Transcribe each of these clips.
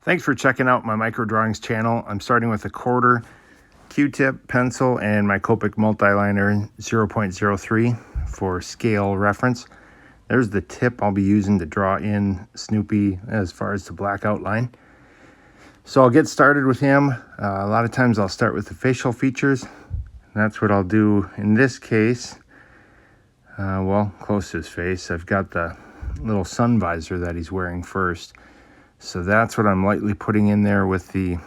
Thanks for checking out my micro drawings channel. I'm starting with a quarter, Q-tip, pencil, and my Copic multiliner 0.03 for scale reference. There's the tip I'll be using to draw in Snoopy as far as the black outline. So I'll get started with him. A lot of times I'll start with the facial features. That's what I'll do in this case. Well, close to his face. I've got the little sun visor that he's wearing first. So that's what I'm lightly putting in there with the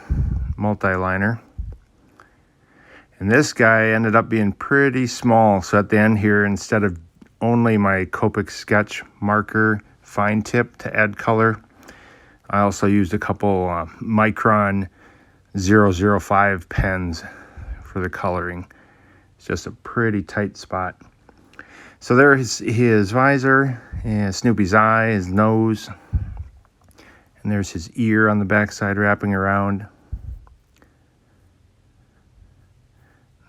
multiliner. And this guy ended up being pretty small. So at the end here, instead of only my Copic sketch marker fine tip to add color, I also used a couple Micron 005 pens for the coloring. It's just a pretty tight spot. So there's his visor, and Snoopy's eye, his nose, and there's his ear on the backside wrapping around.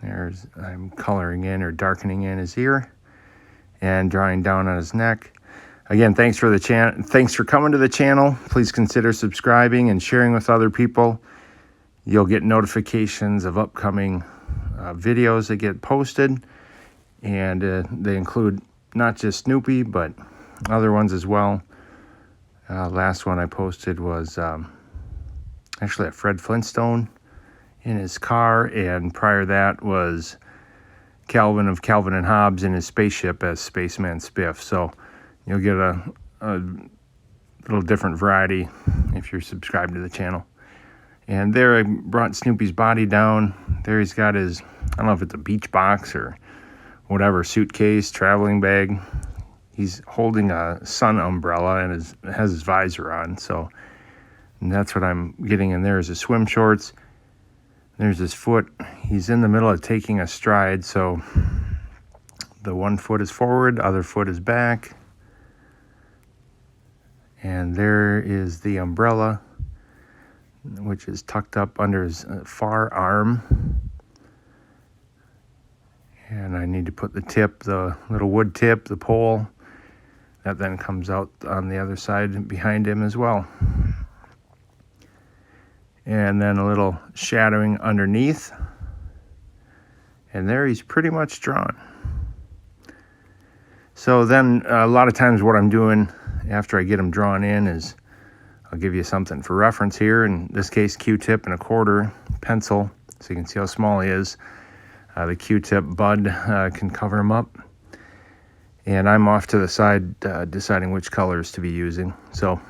I'm coloring in or darkening in his ear and drawing down on his neck. Again, thanks for coming to the channel. Please consider subscribing and sharing with other people. You'll get notifications of upcoming videos that get posted, and they include not just Snoopy but other ones as well. Last one I posted was actually a Fred Flintstone in his car, and prior that was Calvin of Calvin and Hobbes in his spaceship as Spaceman Spiff. So you'll get a little different variety if you're subscribed to the channel. And there I brought Snoopy's body down. There he's got his, I don't know if it's a beach box or whatever, suitcase, traveling bag. He's holding a sun umbrella and has his visor on. So that's what I'm getting in there is his swim shorts. There's his foot. He's in the middle of taking a stride. So the one foot is forward, other foot is back. And there is the umbrella, which is tucked up under his far arm. And I need to put the tip, the little wood tip, the pole, that then comes out on the other side behind him as well. And then a little shadowing underneath. And there he's pretty much drawn. So then a lot of times what I'm doing after I get him drawn in is I'll give you something for reference here. In this case, Q-tip and a quarter pencil, so you can see how small he is. The Q-tip bud can cover him up. And I'm off to the side deciding which colors to be using. So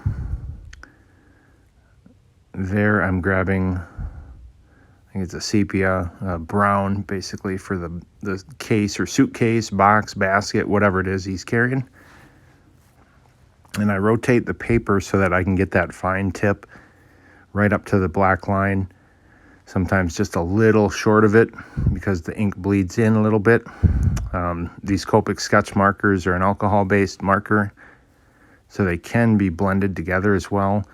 there I'm grabbing, I think it's a sepia brown, basically for the case or suitcase, box, basket, whatever it is he's carrying. And I rotate the paper so that I can get that fine tip right up to the black line. Sometimes just a little short of it because the ink bleeds in a little bit. These Copic sketch markers are an alcohol-based marker, so they can be blended together as well.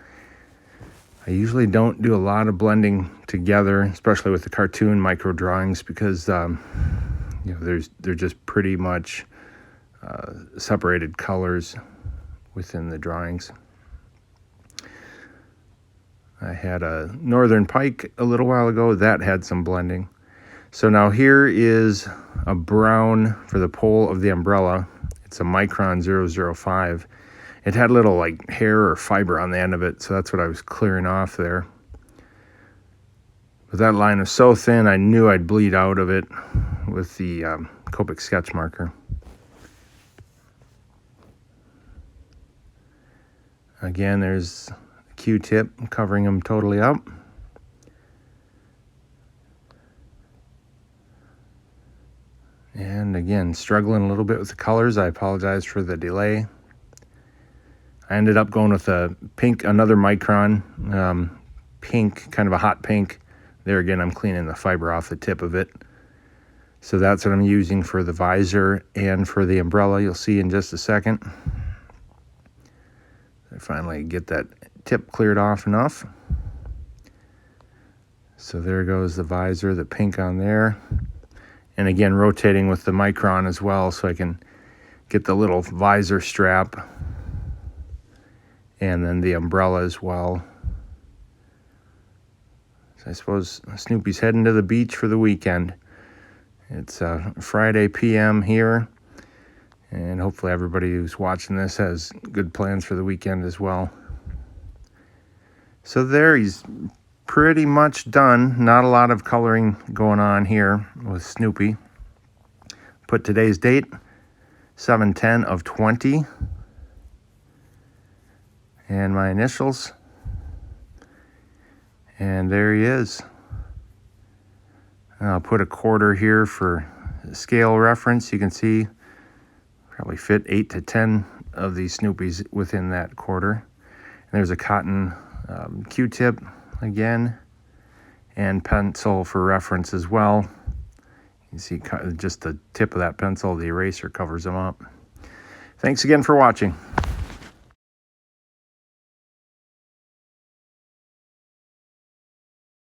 I usually don't do a lot of blending together, especially with the cartoon micro drawings, because they're just pretty much separated colors within the drawings. I had a northern pike a little while ago that had some blending. So now here is a brown for the pole of the umbrella. It's a Micron 005. It had a little like hair or fiber on the end of it, so that's what I was clearing off there. But that line was so thin, I knew I'd bleed out of it with the Copic sketch marker. Again, there's the Q-tip covering him totally up. And again, struggling a little bit with the colors. I apologize for the delay. I ended up going with a pink, another Micron pink, kind of a hot pink. There again, I'm cleaning the fiber off the tip of it. So that's what I'm using for the visor and for the umbrella. You'll see in just a second. I finally get that tip cleared off enough. So there goes the visor, the pink on there. And again, rotating with the Micron as well so I can get the little visor strap and then the umbrella as well. So I suppose Snoopy's heading to the beach for the weekend. It's Friday PM here, and hopefully everybody who's watching this has good plans for the weekend as well. So there, he's pretty much done. Not a lot of coloring going on here with Snoopy. Put today's date, 7/10 of 20. And my initials. And there he is. I'll put a quarter here for scale reference. You can see probably fit 8 to 10 of these Snoopies within that quarter. And there's a cotton Q-tip again, and pencil for reference as well. You see just the tip of that pencil, the eraser covers them up. Thanks again for watching.